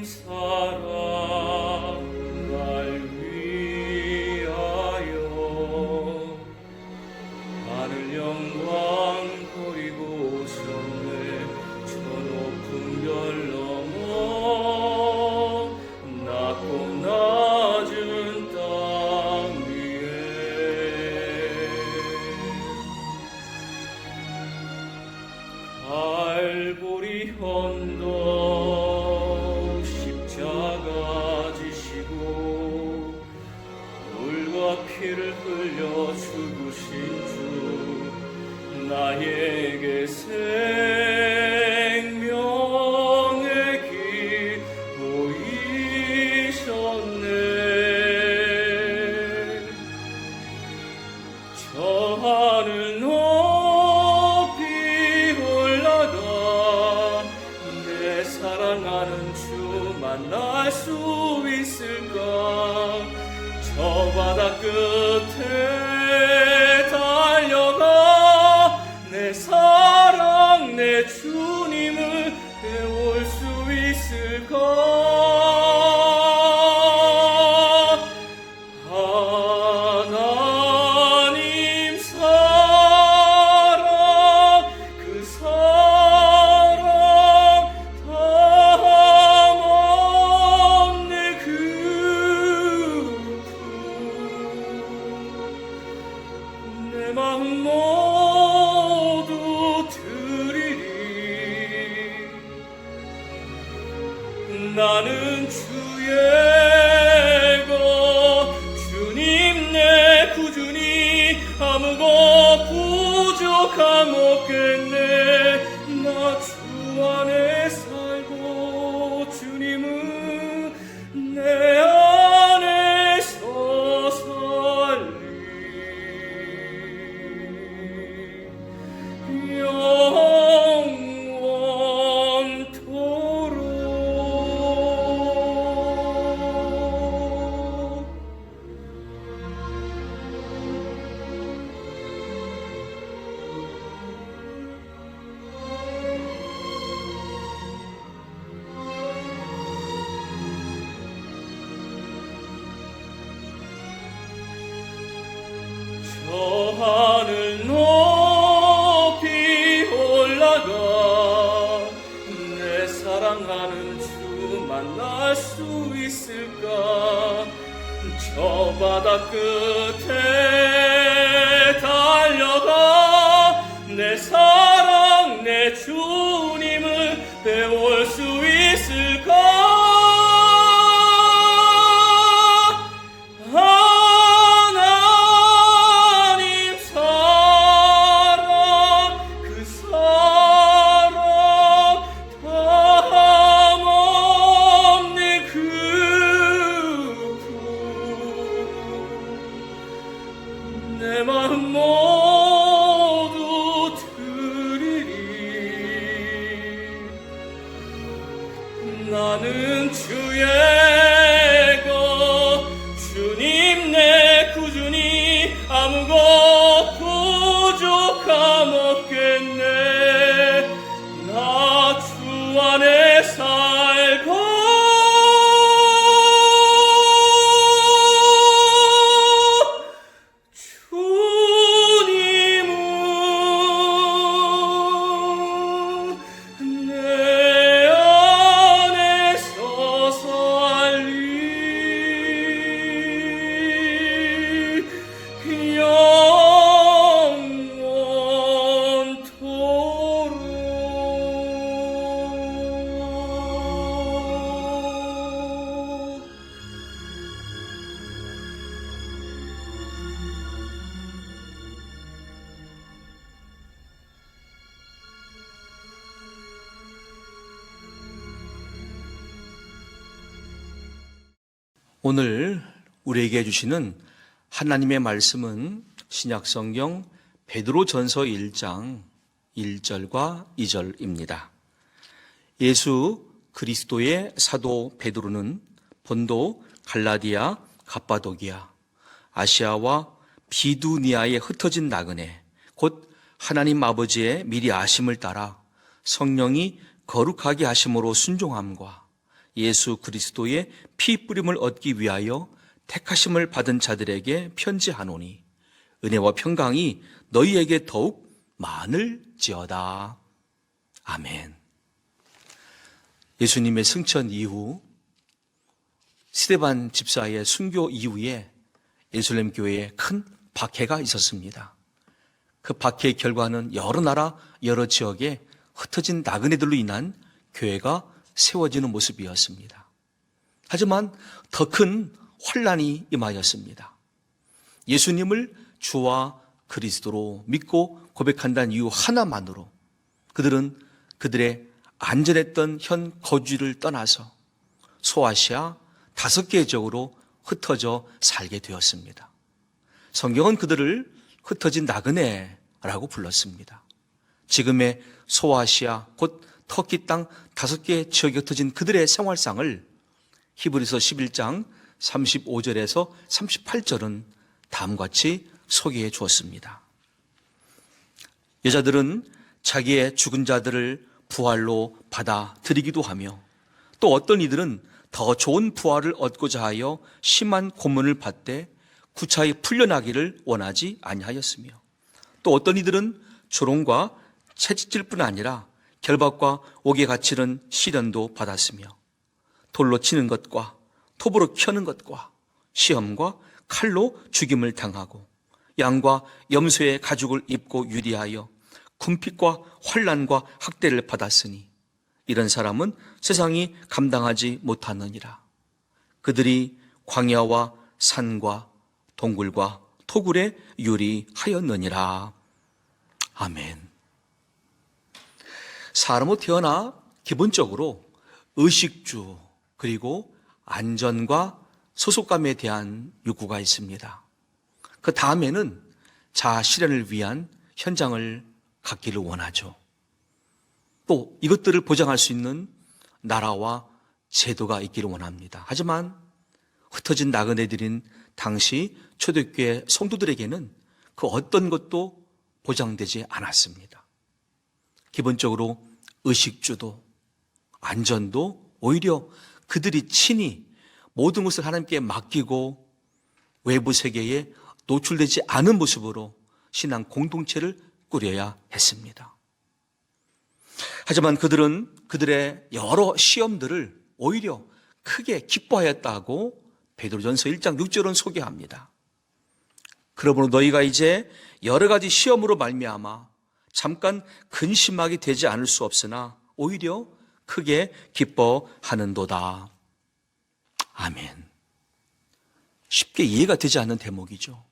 사랑 날 위하여 하늘 영광 버리고 오셨네. 저 높은 별 넘어 낮고 낮은 땅 위에 갈보리 언덕 십자가 지시고 물과 피를 흘려 죽으신 주 나에게 생명의 길 보이셨네. 저 하늘 높이 올라가 내 사랑하는 주 만날 수 있을까. 저 바다 끝에 달려가 내 사랑 내 주님을 배울 수 있을까. 하나님 사랑 그 사랑 담없네 그 내 마음 모두 드리리. 나는 주의 것 주님 내 구주니 아무것 부족함 없겠네. 나 주 안에 살고 주님은 내 안에서 살리. 영원토록. 저 하늘 높이 올라가 내 사랑하는 주 만날 수 있을까. 저 바다 끝에 달려가 내 사랑 내 주님을 배울 수 있을까. 하나님 사랑 그 사랑 담없네 그 내 마음 모두 드리리. 나는 주의 것 주님 내 구주니 아무것 부족함 없겠네. 나 주 안에 살고 주님은 내 안에서 살리. 영원토록. 오늘 우리에게 주시는 하나님의 말씀은 신약성경 베드로전서 1장 1절과 2절입니다. 예수 그리스도의 사도 베드로는 본도, 갈라디아, 갑바도기아, 아시아와 비두니아에 흩어진 나그네, 곧 하나님 아버지의 미리 아심을 따라 성령이 거룩하게 하심으로 순종함과 예수 그리스도의 피 뿌림을 얻기 위하여 택하심을 받은 자들에게 편지하노니 은혜와 평강이 너희에게 더욱 많을지어다. 아멘. 예수님의 승천 이후 스데반 집사의 순교 이후에 예루살렘 교회에 큰 박해가 있었습니다. 그 박해의 결과는 여러 나라, 여러 지역에 흩어진 나그네들로 인한 교회가 세워지는 모습이었습니다. 하지만 더 큰 환난이 임하였습니다. 예수님을 주와 그리스도로 믿고 고백한다는 이유 하나만으로 그들은 그들의 안전했던 현 거주를 떠나서 소아시아 5개의 지역으로 흩어져 살게 되었습니다. 성경은 그들을 흩어진 나그네라고 불렀습니다. 지금의 소아시아 곧 터키 땅 5개의 지역에 흩어진 그들의 생활상을 히브리서 11장 35절에서 38절은 다음과 같이 소개해 주었습니다. 여자들은 자기의 죽은 자들을 부활로 받아들이기도 하며 또 어떤 이들은 더 좋은 부활을 얻고자 하여 심한 고문을 받되 구차히 풀려나기를 원하지 아니하였으며 또 어떤 이들은 조롱과 채찍질뿐 아니라 결박과 옥에 갇히는 시련도 받았으며 돌로 치는 것과 톱으로 켜는 것과 시험과 칼로 죽임을 당하고 양과 염소의 가죽을 입고 유리하여 궁핍과 환난과 학대를 받았으니 이런 사람은 세상이 감당하지 못하느니라. 그들이 광야와 산과 동굴과 토굴에 유리하였느니라. 아멘. 사람으로 태어나 기본적으로 의식주 그리고 안전과 소속감에 대한 욕구가 있습니다. 그 다음에는 자아 실현을 위한 현장을 갖기를 원하죠. 또 이것들을 보장할 수 있는 나라와 제도가 있기를 원합니다. 하지만 흩어진 나그네들인 당시 초대교회 성도들에게는 그 어떤 것도 보장되지 않았습니다. 기본적으로 의식주도 안전도 오히려 그들이 친히 모든 것을 하나님께 맡기고 외부 세계에 노출되지 않은 모습으로 신앙 공동체를 꾸려야 했습니다. 하지만 그들은 그들의 여러 시험들을 오히려 크게 기뻐하였다고 베드로전서 1장 6절은 소개합니다. 그러므로 너희가 이제 여러 가지 시험으로 말미암아 잠깐 근심하게 되지 않을 수 없으나 오히려 크게 기뻐하는도다. 아멘. 쉽게 이해가 되지 않는 대목이죠.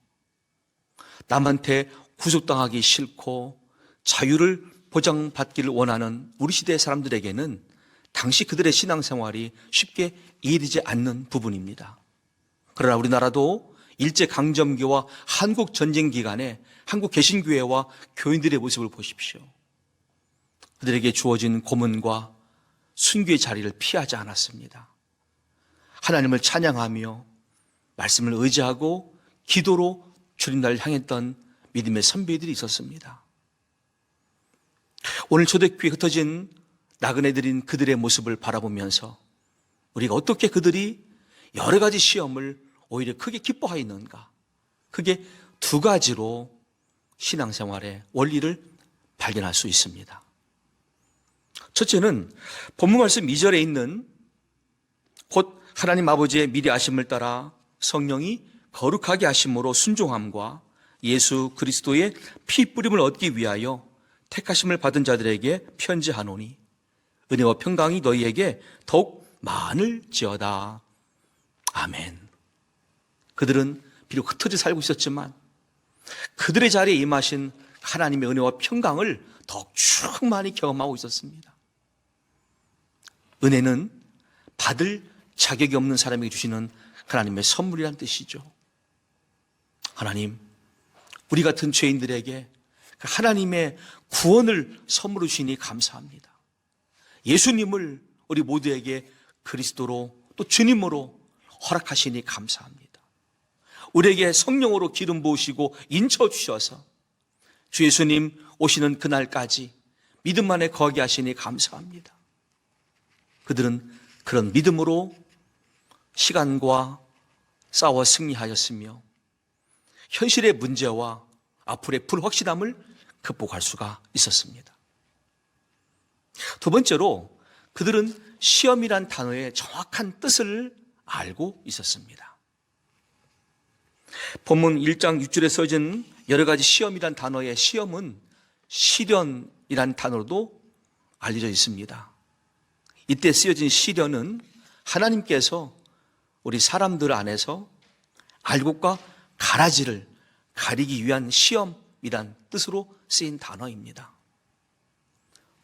남한테 구속당하기 싫고 자유를 보장받기를 원하는 우리 시대의 사람들에게는 당시 그들의 신앙생활이 쉽게 이해되지 않는 부분입니다. 그러나 우리나라도 일제강점기와 한국전쟁 기간에 한국 개신교회와 교인들의 모습을 보십시오. 그들에게 주어진 고문과 순교의 자리를 피하지 않았습니다. 하나님을 찬양하며 말씀을 의지하고 기도로 주님나라를 향했던 믿음의 선배들이 있었습니다. 오늘 초대교회에 흩어진 나그네들인 그들의 모습을 바라보면서 우리가 어떻게 그들이 여러 가지 시험을 오히려 크게 기뻐하였는가? 크게 두 가지로 신앙생활의 원리를 발견할 수 있습니다. 첫째는 본문 말씀 2절에 있는 곧 하나님 아버지의 미리 아심을 따라 성령이 거룩하게 하심으로 순종함과 예수 그리스도의 피 뿌림을 얻기 위하여 택하심을 받은 자들에게 편지하노니 은혜와 평강이 너희에게 더욱 많을지어다. 아멘. 그들은 비록 흩어져 살고 있었지만 그들의 자리에 임하신 하나님의 은혜와 평강을 더욱 충만히 경험하고 있었습니다. 은혜는 받을 자격이 없는 사람에게 주시는 하나님의 선물이라는 뜻이죠. 하나님, 우리 같은 죄인들에게 하나님의 구원을 선물로 주시니 감사합니다. 예수님을 우리 모두에게 그리스도로 또 주님으로 허락하시니 감사합니다. 우리에게 성령으로 기름 부으시고 인쳐 주셔서 주 예수님 오시는 그날까지 믿음 안에 거하게 하시니 감사합니다. 그들은 그런 믿음으로 시간과 싸워 승리하였으며 현실의 문제와 앞으로의 불확실함을 극복할 수가 있었습니다. 두 번째로 그들은 시험이란 단어의 정확한 뜻을 알고 있었습니다. 본문 1장 6절에 써진 여러 가지 시험이란 단어의 시험은 시련이란 단어로도 알려져 있습니다. 이때 쓰여진 시련은 하나님께서 우리 사람들 안에서 알곡과 가라지를 가리기 위한 시험이란 뜻으로 쓰인 단어입니다.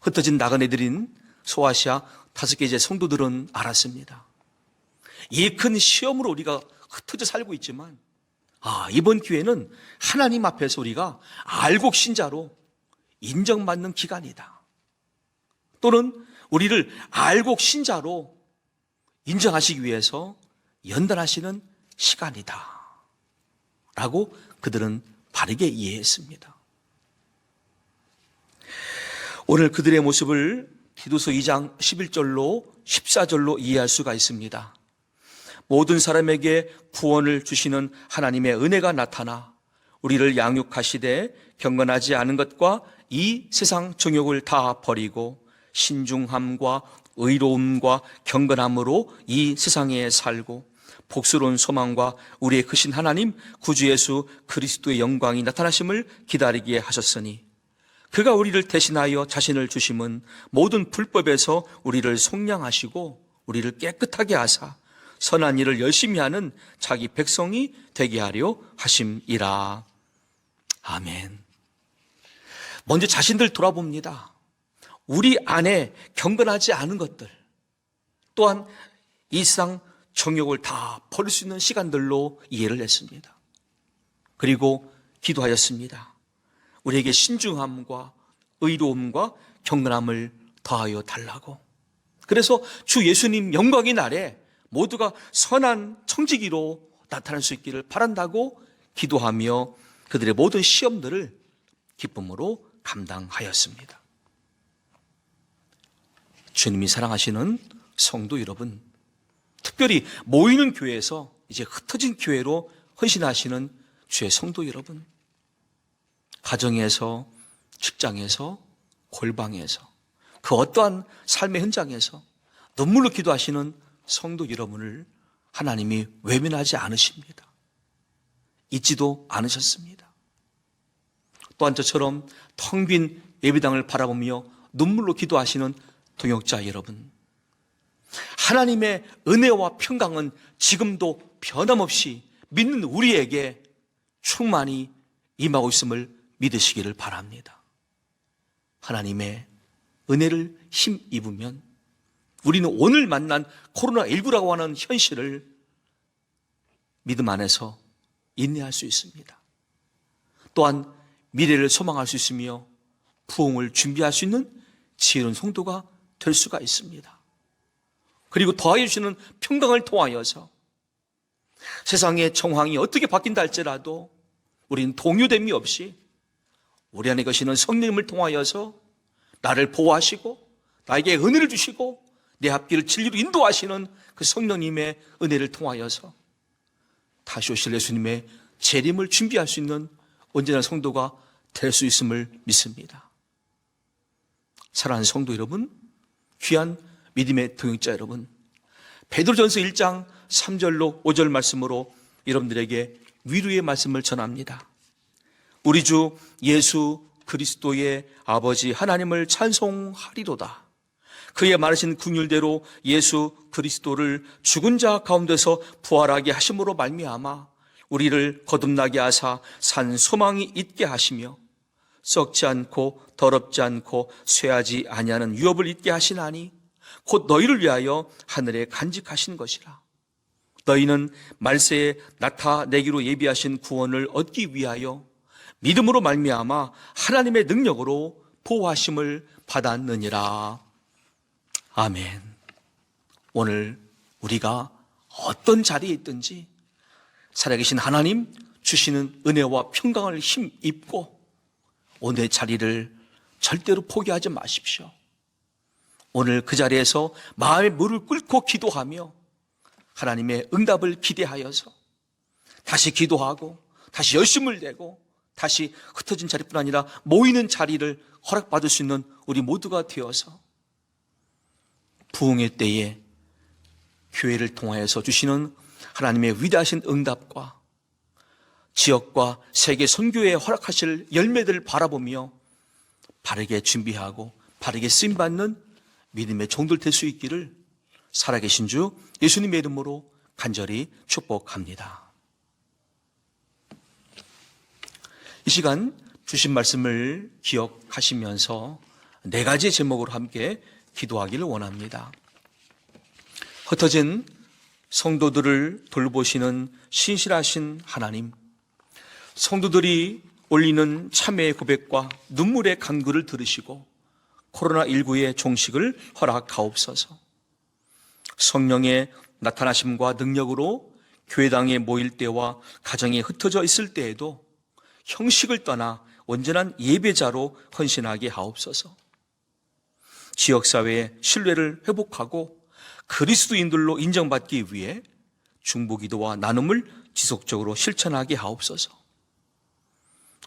흩어진 나그네들인 소아시아 5개의 성도들은 알았습니다. 이 큰 시험으로 우리가 흩어져 살고 있지만 이번 기회는 하나님 앞에서 우리가 알곡 신자로 인정받는 기간이다. 또는 우리를 알곡 신자로 인정하시기 위해서 연단하시는 시간이다 라고 그들은 바르게 이해했습니다. 오늘 그들의 모습을 디도서 2장 11절로 14절로 이해할 수가 있습니다. 모든 사람에게 구원을 주시는 하나님의 은혜가 나타나 우리를 양육하시되 경건하지 않은 것과 이 세상 정욕을 다 버리고 신중함과 의로움과 경건함으로 이 세상에 살고 복스러운 소망과 우리의 크신 하나님 구주 예수 그리스도의 영광이 나타나심을 기다리게 하셨으니 그가 우리를 대신하여 자신을 주심은 모든 불법에서 우리를 속량하시고 우리를 깨끗하게 하사 선한 일을 열심히 하는 자기 백성이 되게 하려 하심이라. 아멘. 먼저 자신들 돌아봅니다. 우리 안에 경건하지 않은 것들, 또한 이 세상 정욕을 다 버릴 수 있는 시간들로 이해를 했습니다. 그리고 기도하였습니다. 우리에게 신중함과 의로움과 경건함을 더하여 달라고. 그래서 주 예수님 영광의 날에 모두가 선한 청지기로 나타날 수 있기를 바란다고 기도하며 그들의 모든 시험들을 기쁨으로 감당하였습니다. 주님이 사랑하시는 성도 여러분, 특별히 모이는 교회에서 이제 흩어진 교회로 헌신하시는 주의 성도 여러분, 가정에서, 직장에서, 골방에서, 그 어떠한 삶의 현장에서 눈물로 기도하시는 성도 여러분을 하나님이 외면하지 않으십니다. 잊지도 않으셨습니다. 또한 저처럼 텅 빈 예배당을 바라보며 눈물로 기도하시는 동역자 여러분, 하나님의 은혜와 평강은 지금도 변함없이 믿는 우리에게 충만히 임하고 있음을 믿으시기를 바랍니다. 하나님의 은혜를 힘입으면 우리는 오늘 만난 코로나19라고 하는 현실을 믿음 안에서 인내할 수 있습니다. 또한 미래를 소망할 수 있으며 부흥을 준비할 수 있는 지혜로운 성도가 될 수가 있습니다. 그리고 더하여 주시는 평강을 통하여서 세상의 정황이 어떻게 바뀐다 할지라도 우리는 동요됨이 없이 우리 안에 계시는 성령님을 통하여서 나를 보호하시고 나에게 은혜를 주시고 내 앞길을 진리로 인도하시는 그 성령님의 은혜를 통하여서 다시 오실 예수님의 재림을 준비할 수 있는 온전한 성도가 될 수 있음을 믿습니다. 사랑하는 성도 여러분, 귀한 믿음의 동역자 여러분, 베드로전서 1장 3절로 5절 말씀으로 여러분들에게 위로의 말씀을 전합니다. 우리 주 예수 그리스도의 아버지 하나님을 찬송하리로다. 그의 말하신 긍휼대로 예수 그리스도를 죽은 자 가운데서 부활하게 하심으로 말미암아 우리를 거듭나게 하사 산 소망이 있게 하시며 썩지 않고 더럽지 않고 쇠하지 아니하는 유업을 있게 하시나니 곧 너희를 위하여 하늘에 간직하신 것이라. 너희는 말세에 나타내기로 예비하신 구원을 얻기 위하여 믿음으로 말미암아 하나님의 능력으로 보호하심을 받았느니라. 아멘. 오늘 우리가 어떤 자리에 있든지 살아계신 하나님 주시는 은혜와 평강을 힘입고 오늘의 자리를 절대로 포기하지 마십시오. 오늘 그 자리에서 마음의 무릎을 꿇고 기도하며 하나님의 응답을 기대하여서 다시 기도하고 다시 열심을 내고 다시 흩어진 자리뿐 아니라 모이는 자리를 허락받을 수 있는 우리 모두가 되어서 부흥의 때에 교회를 통하여서 주시는 하나님의 위대하신 응답과 지역과 세계 선교에 허락하실 열매들을 바라보며 바르게 준비하고 바르게 쓰임받는 믿음의 종들 될 수 있기를 살아계신 주 예수님의 이름으로 간절히 축복합니다. 이 시간 주신 말씀을 기억하시면서 4가지 제목으로 함께 기도하기를 원합니다. 흩어진 성도들을 돌보시는 신실하신 하나님, 성도들이 올리는 참회의 고백과 눈물의 간구를 들으시고 코로나19의 종식을 허락하옵소서. 성령의 나타나심과 능력으로 교회당에 모일 때와 가정에 흩어져 있을 때에도 형식을 떠나 온전한 예배자로 헌신하게 하옵소서. 지역사회의 신뢰를 회복하고 그리스도인들로 인정받기 위해 중보기도와 나눔을 지속적으로 실천하게 하옵소서.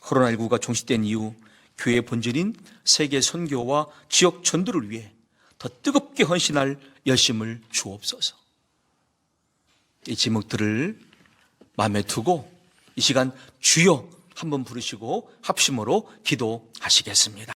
코로나19가 종식된 이후 교회의 본질인 세계 선교와 지역 전도를 위해 더 뜨겁게 헌신할 열심을 주옵소서. 이 제목들을 마음에 두고 이 시간 주여 한번 부르시고 합심으로 기도하시겠습니다.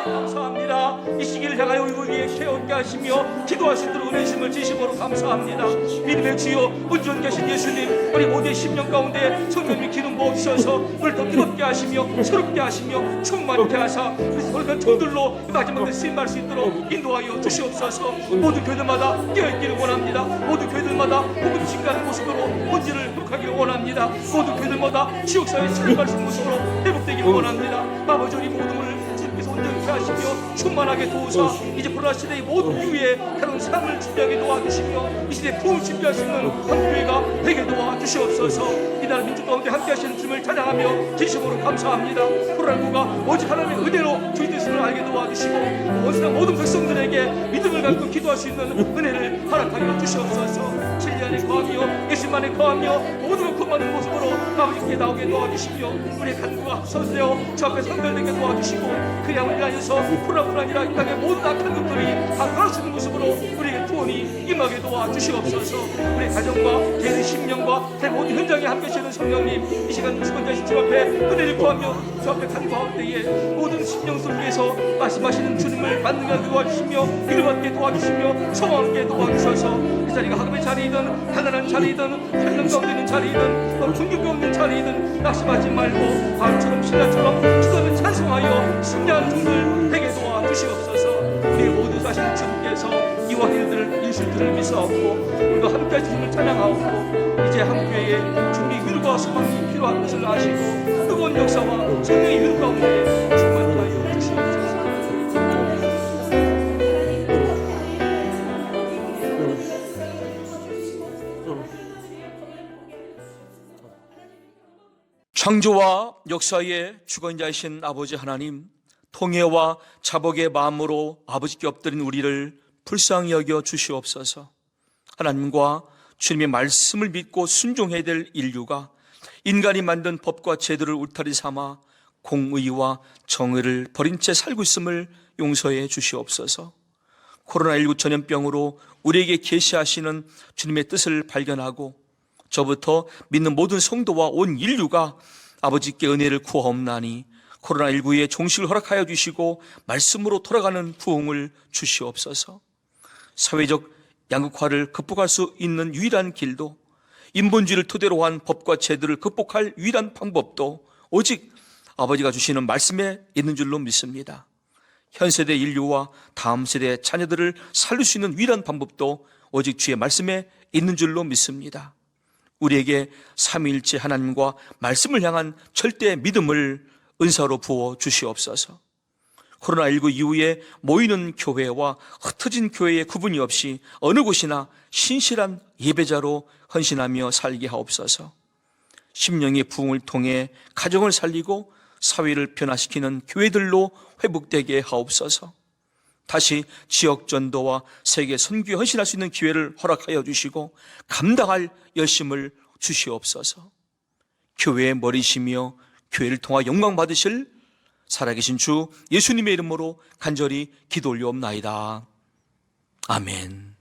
감사합니다. 이 시기를 향하여 우리에게 깨어있게 하시며 기도할 수 있도록 은혜 주심을 진심으로 감사합니다. 믿음의 주여 온전 계신 예수님, 우리 모두의 심령 가운데 성령님이 기름 부어주셔서 우리를 더 뜨겁게 하시며 새롭게 하시며 충만케 하사 우리가 종들로 마지막 때 쓰임받을 수 있도록 인도하여 주시옵소서. 모든 교회들마다 깨어있기를 원합니다. 모든 교회들마다 복음 증가하는 모습으로 본질을 회복하기를 원합니다. 모든 교회들마다 지역사회에 참여할 수 있는 모습으로 회복되기를 원합니다. 아버지, 우리 모두를 온전케 하시며 충만하게 도우사 이제 코로나 시대의 모든 이후에 새로운 삶을 준비하게 도와주시며 이 시대에 부흥을 준비할 수 있는 한교회가 되게 도와주시옵소서. 이 나라 민족 가운데 함께 하시는 주님을 찬양하며 진심으로 감사합니다. 코로나19가 오직 하나님의 은혜로 주의 뜻을 알게 도와주시고 온전한 모든 백성들에게 믿음을 갖고 기도할 수 있는 은혜를 허락하여 주시옵소서. 진리 안에 거하며 예수님 안에 거하며 모든 걸 품어는 모습으로 아버지께 나오게 도와주시며 우리의 간구가 합성되어 주 앞에 선별되게 도와주시고 그냥 우리가 안에서 코로나뿐 아니라 이 땅의 모든 악한 것들이 다 떠날 수 있는 모습으로 우리에게 구원이 임하게 도와주시옵소서. 우리의 가정과 개인의 심령과 모든 현장에 함께 하시는 성령님, 이 시간 주권자신 주 앞에 은혜를 구하며 주 앞에 간구할 때에 모든 심령들 위해서 말씀하시는 주님을 만나게 도와주시며 위로받게 도와주시며 소망하게 도와주셔서 이 자리가 하금의 자리이든 가난한 자리이든 현장 가운데 있는 자리이든 궁극이 없는 자리이든 낙심하지 말고 바울처럼 신라처럼 주님을 찬송하여 승리하는 종들 되게 도와주시옵소서. 우리 모두 사실 주님께서 이와 일들을 일술들을 미사하고 우리가 함께 하시는 찬양하고 이제 한교회에 주님의 위로가 소망이 필요한 것을 아시고 뜨거운 역사와 성령의 위로 가운데 충만케 하여 주시옵소서. 창조와 역사의 주권자이신 아버지 하나님, 통회와 자복의 마음으로 아버지께 엎드린 우리를 불쌍히 여겨 주시옵소서. 하나님과 주님의 말씀을 믿고 순종해야 될 인류가 인간이 만든 법과 제도를 울타리 삼아 공의와 정의를 버린 채 살고 있음을 용서해 주시옵소서. 코로나19 전염병으로 우리에게 계시하시는 주님의 뜻을 발견하고 저부터 믿는 모든 성도와 온 인류가 아버지께 은혜를 구하옵나니 코로나19의 종식을 허락하여 주시고 말씀으로 돌아가는 부흥을 주시옵소서. 사회적 양극화를 극복할 수 있는 유일한 길도, 인본주의를 토대로 한 법과 제도를 극복할 유일한 방법도 오직 아버지가 주시는 말씀에 있는 줄로 믿습니다. 현 세대 인류와 다음 세대 자녀들을 살릴 수 있는 유일한 방법도 오직 주의 말씀에 있는 줄로 믿습니다. 우리에게 삼위일체 하나님과 말씀을 향한 절대 믿음을 은사로 부어 주시옵소서. 코로나19 이후에 모이는 교회와 흩어진 교회의 구분이 없이 어느 곳이나 신실한 예배자로 헌신하며 살게 하옵소서. 심령의 부흥을 통해 가정을 살리고 사회를 변화시키는 교회들로 회복되게 하옵소서. 다시 지역 전도와 세계 선교에 헌신할 수 있는 기회를 허락하여 주시고 감당할 열심을 주시옵소서. 교회의 머리시며 교회를 통하 영광 받으실 살아계신 주 예수님의 이름으로 간절히 기도 올려옵나이다. 아멘.